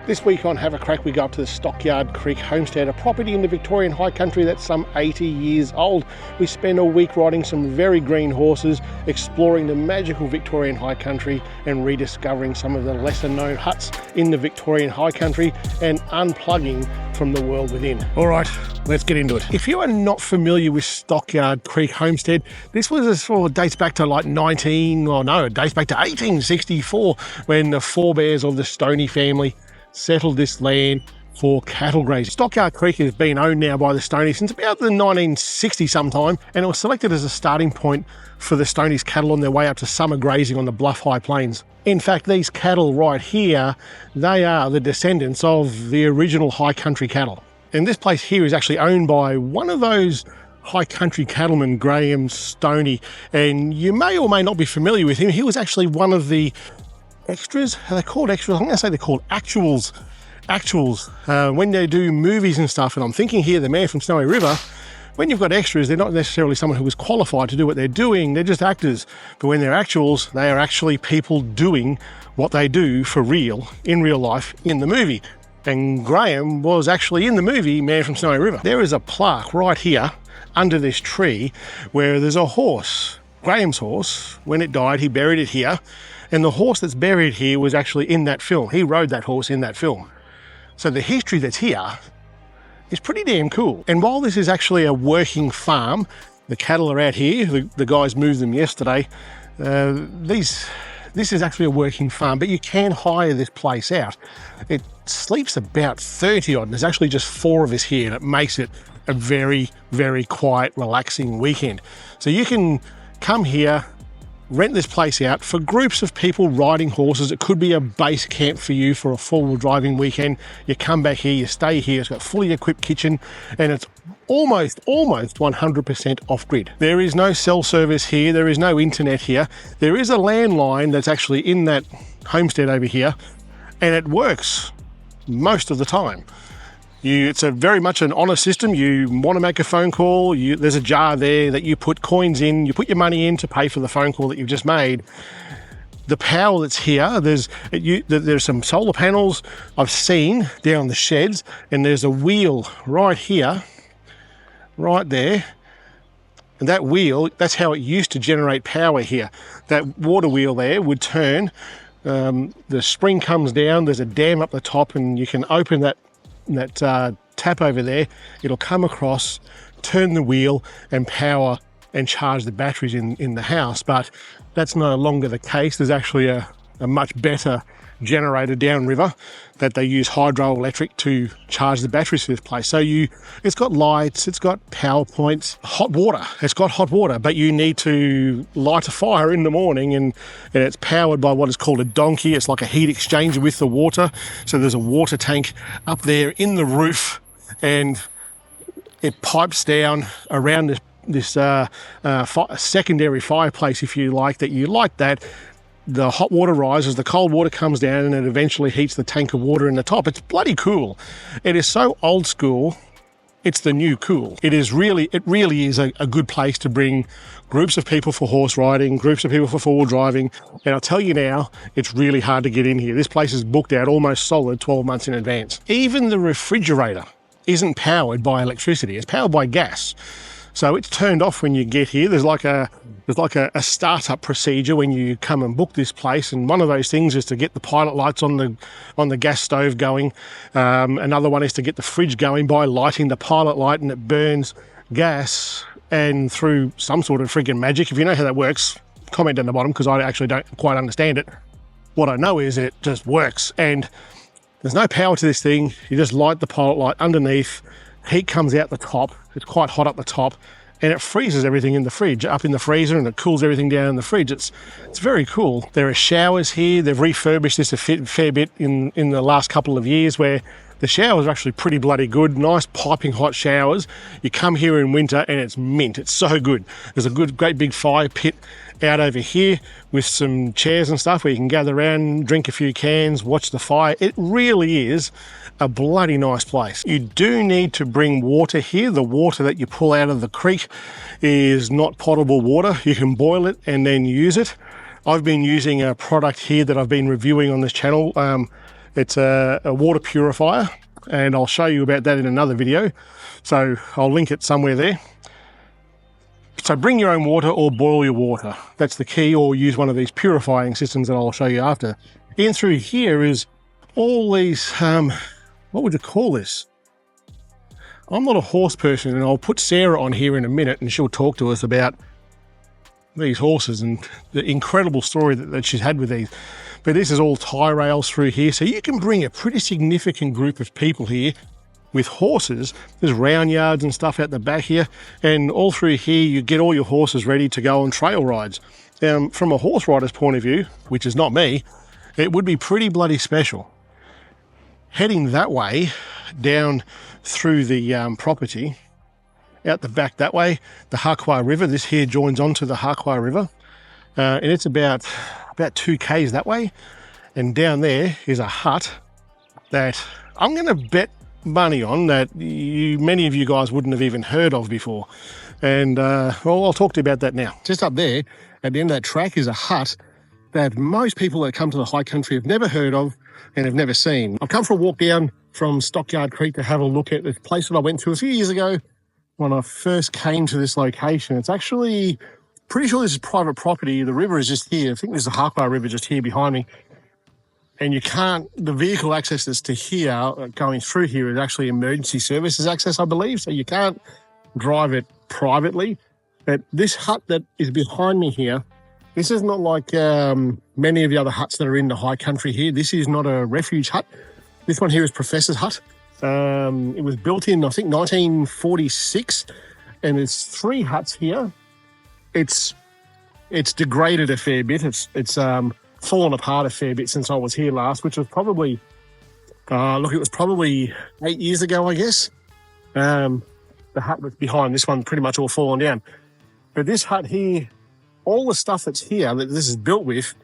This week on Have a Crack, we go up to the Stockyard Creek homestead, a property in the Victorian High Country that's some 80 years old. We spend a week riding some very green horses, exploring the magical Victorian High Country and rediscovering some of the lesser known huts in the Victorian High Country and unplugging from the world within. All right, let's get into it. If you are not familiar with Stockyard Creek homestead, this was dates back to like it dates back to 1864 when the forebears of the Stoney family settled this land for cattle grazing. Stockyard Creek has been owned now by the Stoneys since about the 1960s sometime, and it was selected as a starting point for the Stoneys cattle on their way up to summer grazing on the Bluff High Plains. In fact, these cattle right here, they are the descendants of the original high country cattle. And this place here is actually owned by one of those high country cattlemen, Graham Stoney, and you may or may not be familiar with him. He was actually one of the extras. Are they called extras? I'm going to say they're called actuals. When they do movies and stuff, and I'm thinking here, The Man from Snowy River, when you've got extras, they're not necessarily someone who is qualified to do what they're doing, they're just actors. But when they're actuals, they are actually people doing what they do for real, in real life, in the movie. And Graham was actually in the movie Man from Snowy River. There is a plaque right here under this tree where there's a horse. Graham's horse, when it died, he buried it here. And the horse that's buried here was actually in that film. He rode that horse in that film. So the history that's here is pretty damn cool. And while this is actually a working farm, the cattle are out here, the guys moved them yesterday. This is actually a working farm, but you can hire this place out. It sleeps about 30 odd, and there's actually just 4 of us here, and it makes it a very, very quiet, relaxing weekend. So you can come here, rent this place out for groups of people riding horses. It could be a base camp for you for a four-wheel driving weekend. You come back here, you stay here. It's got a fully equipped kitchen, and it's almost 100% off-grid. There is no cell service here. There is no internet here. There is a landline that's actually in that homestead over here, and it works most of the time. It's a very much an honest system. You want to make a phone call, there's a jar there that you put coins in, you put your money in to pay for the phone call that you've just made. The power that's here, there's some solar panels I've seen down the sheds, and there's a wheel right here, right there. And that wheel, that's how it used to generate power here. That water wheel there would turn, the spring comes down, there's a dam up the top, and you can open that tap over there. It'll come across, turn the wheel and power and charge the batteries in the house. But that's no longer the case. There's actually a much better generator downriver that they use hydroelectric to charge the batteries for this place. So it's got lights, it's got power points, hot water. It's got hot water, but you need to light a fire in the morning, and it's powered by what is called a donkey. It's like a heat exchanger with the water. So there's a water tank up there in the roof, and it pipes down around this secondary fireplace, if you like, that. The hot water rises, the cold water comes down, and it eventually heats the tank of water in the top. It's bloody cool. It is so old school, it's the new cool. It really is a good place to bring groups of people for horse riding, groups of people for four-wheel driving. And I'll tell you now, it's really hard to get in here. This place is booked out almost solid 12 months in advance. Even the refrigerator isn't powered by electricity, it's powered by gas. So it's turned off when you get here. There's like a startup procedure when you come and book this place, and one of those things is to get the pilot lights on the gas stove going. Another one is to get the fridge going by lighting the pilot light, and it burns gas, and through some sort of freaking magic. If you know how that works, comment down the bottom, because I actually don't quite understand it. What I know is it just works, and there's no power to this thing. You just light the pilot light underneath. Heat comes out the top. It's quite hot up the top, and it freezes everything in the fridge, up in the freezer, and it cools everything down in the fridge. It's very cool. There are showers here. They've refurbished this a fair bit in the last couple of years, where the showers are actually pretty bloody good. Nice piping hot showers. You come here in winter and it's mint. It's so good. There's a great big fire pit out over here with some chairs and stuff where you can gather around, drink a few cans, watch the fire. It really is a bloody nice place. You do need to bring water here. The water that you pull out of the creek is not potable water. You can boil it and then use it. I've been using a product here that I've been reviewing on this channel It's a water purifier, and I'll show you about that in another video. So I'll link it somewhere there. So bring your own water or boil your water. That's the key, or use one of these purifying systems that I'll show you after. In through here is all these, what would you call this? I'm not a horse person, and I'll put Sarah on here in a minute and she'll talk to us about these horses and the incredible story that she's had with these. But this is all tie rails through here, so you can bring a pretty significant group of people here with horses. There's round yards and stuff out the back here, and all through here you get all your horses ready to go on trail rides. From a horse rider's point of view, which is not me, it would be pretty bloody special. Heading that way, down through the property, out the back that way, the Hakwa River, this here joins onto the Hakwa River, and it's about 2 k's that way, and down there is a hut that I'm going to bet money on that many of you guys wouldn't have even heard of before. And well, I'll talk to you about that now. Just up there at the end of that track is a hut that most people that come to the high country have never heard of and have never seen. I've come for a walk down from Stockyard Creek to have a look at this place that I went to a few years ago when I first came to this location. It's actually, pretty sure this is private property. The river is just here. I think there's the Hakwa River just here behind me. And you can't, the vehicle access that's to here, going through here, is actually emergency services access, I believe. So you can't drive it privately. But this hut that is behind me here, this is not like many of the other huts that are in the high country here. This is not a refuge hut. This one here is Professor's hut. It was built in, I think, 1946, and there's 3 huts here. It's degraded a fair bit. It's fallen apart a fair bit since I was here last, which was probably, it was probably 8 years ago, I guess. The hut that's behind this one pretty much all fallen down. But this hut here, all the stuff that's here that this is built with,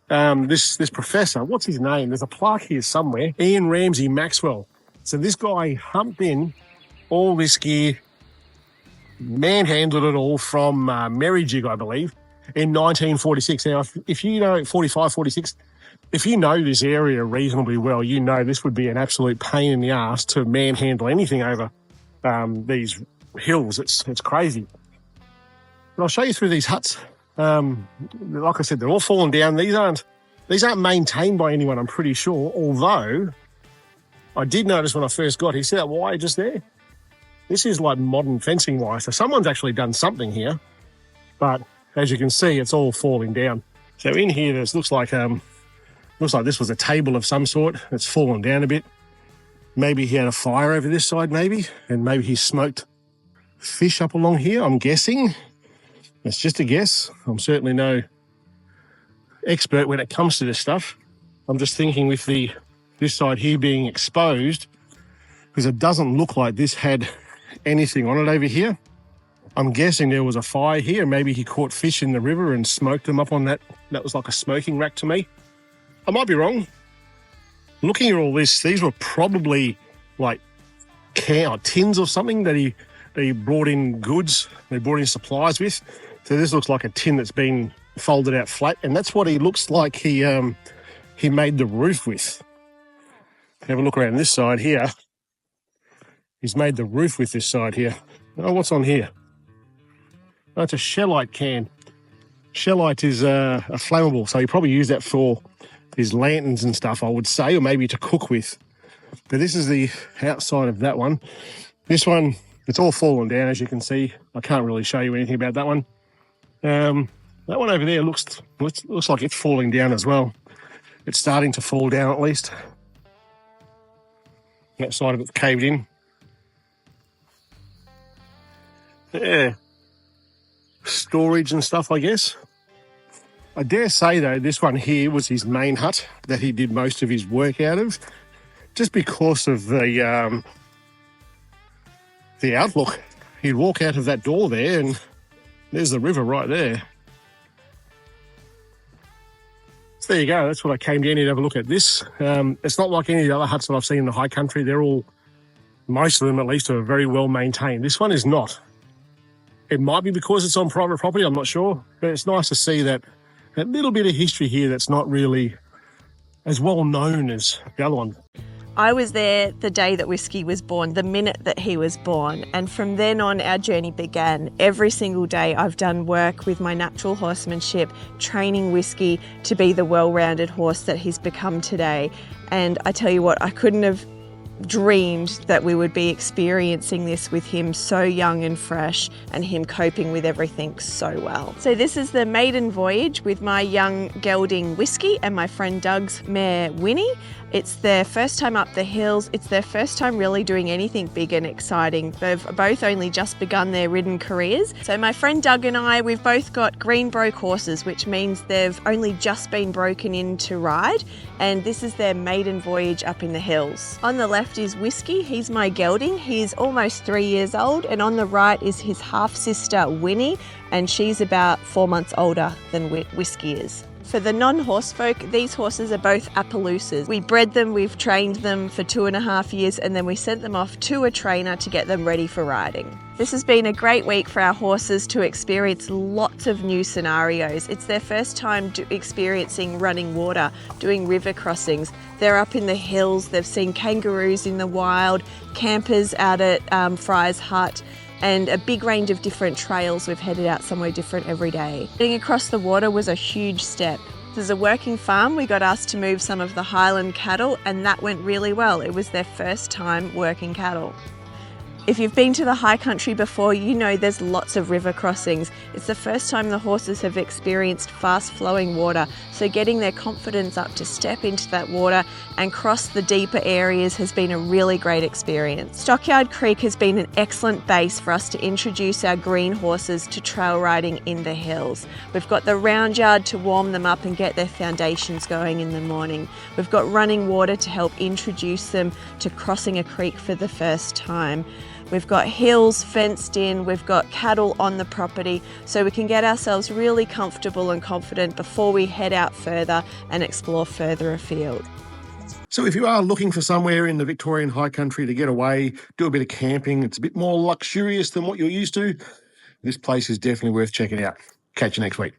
this professor, what's his name? There's a plaque here somewhere. Ian Ramsey Maxwell. So this guy humped in all this gear, manhandled it all from Merrijig, I believe, in 1946. Now, if you know 45, 46, if you know this area reasonably well, you know this would be an absolute pain in the ass to manhandle anything over these hills. It's crazy. But I'll show you through these huts. Like I said, they're all fallen down. These aren't maintained by anyone, I'm pretty sure, although I did notice when I first got here, see that wire just there? This is like modern fencing wire, so someone's actually done something here, but as you can see, it's all falling down. So in here, this looks like this was a table of some sort. It's fallen down a bit. Maybe he had a fire over this side, maybe, and maybe he smoked fish up along here, I'm guessing. It's just a guess. I'm certainly no expert when it comes to this stuff. I'm just thinking with this side here being exposed, because it doesn't look like this had anything on it over here. I'm guessing there was a fire here. Maybe he caught fish in the river and smoked them up on that. That was like a smoking rack to me. I might be wrong. Looking at all this, these were probably like tins or something that he brought in goods, they brought in supplies with. So this looks like a tin that's been folded out flat, and that's what he looks like he made the roof with. Have a look around this side here. He's made the roof with this side here. Oh, what's on here? Oh, it's a shellite can. Shellite is a flammable, so he probably used that for his lanterns and stuff, I would say, or maybe to cook with. But this is the outside of that one. This one, it's all fallen down, as you can see. I can't really show you anything about that one. That one over there looks like it's falling down as well. It's starting to fall down at least. That side of it's caved in. Yeah. Storage and stuff, I guess. I dare say, though, this one here was his main hut that he did most of his work out of, just because of the outlook. He'd walk out of that door there and there's the river right there. So there you go. That's what I came down here to have a look at. This, it's not like any of the other huts that I've seen in the high country. They're all, most of them at least, are very well maintained. This one is not. It might be because it's on private property, I'm not sure, but it's nice to see that little bit of history here that's not really as well known as the other one. I was there the day that Whiskey was born, the minute that he was born. And from then on, our journey began. Every single day I've done work with my natural horsemanship, training Whiskey to be the well-rounded horse that he's become today. And I tell you what, I couldn't have dreamed that we would be experiencing this with him so young and fresh and him coping with everything so well. So this is the maiden voyage with my young gelding Whiskey and my friend Doug's mare Winnie. It's their first time up the hills. It's their first time really doing anything big and exciting. They've both only just begun their ridden careers. So my friend Doug and I, we've both got green broke horses, which means they've only just been broken in to ride. And this is their maiden voyage up in the hills. On the left is Whiskey. He's my gelding. He's almost 3 years old. And on the right is his half sister Winnie. And she's about 4 months older than Whiskey is. For the non-horse folk, these horses are both Appaloosas. We bred them, we've trained them for 2.5 years, and then we sent them off to a trainer to get them ready for riding. This has been a great week for our horses to experience lots of new scenarios. It's their first time experiencing running water, doing river crossings. They're up in the hills, they've seen kangaroos in the wild, campers out at Fry's Hut, and a big range of different trails. We've headed out somewhere different every day. Getting across the water was a huge step. As a working farm, we got asked to move some of the Highland cattle, and that went really well. It was their first time working cattle. If you've been to the high country before, you know there's lots of river crossings. It's the first time the horses have experienced fast flowing water, so getting their confidence up to step into that water and cross the deeper areas has been a really great experience. Stockyard Creek has been an excellent base for us to introduce our green horses to trail riding in the hills. We've got the round yard to warm them up and get their foundations going in the morning. We've got running water to help introduce them to crossing a creek for the first time. We've got hills fenced in, we've got cattle on the property, so we can get ourselves really comfortable and confident before we head out further and explore further afield. So if you are looking for somewhere in the Victorian High Country to get away, do a bit of camping, it's a bit more luxurious than what you're used to, this place is definitely worth checking out. Catch you next week.